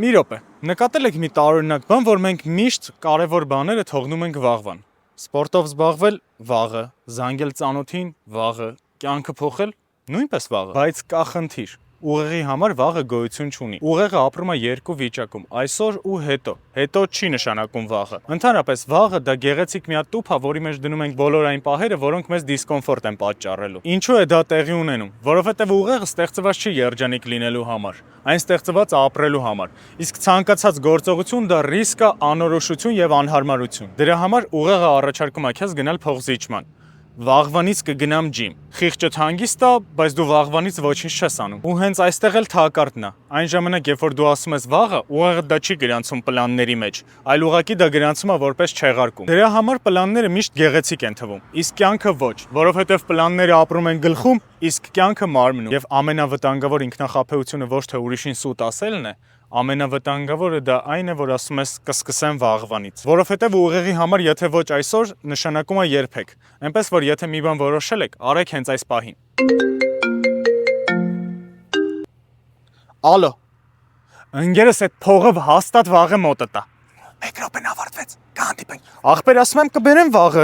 Մի րոպե, նկատել եք մի տարօրինակ բան, որ մենք միշտ կարևոր բաները թողնում ենք վաղվան։ Սպորտով զբաղվել վաղը, զանգել ծանոթին վաղը, կյանքը փոխել նույնպես վաղը։ Բայց կա խնդիր. ուղեղի համար վաղը գոյություն չունի։ Ուղեղը ապրում է երկու վիճակում՝ այսօր ու հետո։ Հետո չի նշանակում վաղը։ Ընդհանրապես վաղը դա գեղեցիկ մի հատ տուփ է, որի մեջ դնում ենք բոլոր այն պահերը, որոնք մեզ դիսկոմֆորտ են պատճառելու։ Ինչու է դա տեղի ունենում։ Որովհետև ուղեղը ստեղծված չի երջանիկ լինելու համար։ Այն ստեղծված է ապրելու համար։ Իսկ ցանկացած գործողություն դա ռիսկ է, անորոշություն եւ անհարմարություն։ Դրա համար ուղեղը առաջարկում է քեզ գնալ փոխզիջման։ Վաղվանից կգնամ ջիմ։ Խիղճը հանգիստ է, բայց դու վաղվանից ոչինչ չես անում։ Ու հենց այստեղ էլ թակարդն է։ Այն ժամանակ, երբ որ դու ասում ես վաղը, ուղեղը դա չի գրանցում պլանների մեջ, այլ ուղղակի դա գրանցում է որպես չեղարկում։ Դրա համար պլանները միշտ գեղեցիկ են թվում, իսկ կյանքը ոչ, որովհետև պլանները ապրում են գլխում, իսկ կյանքը մարմնում։ Եվ ամենավտանգավոր ինքնախաբեությունը ոչ թե ուրիշին սուտ ասելն է, ամենավտանգավորը դա այն է, որ ասում ես կսկսեմ վաղվանից, որովհետև ուղեղի համար եթե ոչ այսօր, նշանակում է երբեք, այնպես որ եթե մի բան որոշել եք, արեք հենց այս պահին։ Ալո, ընկերս այդ փողը հաստատ վաղը մոտը տա։ Մեկ րոպեն ավարտվեց, կհանդիպենք։ Ախպեր ասում եմ կբերեմ վաղը։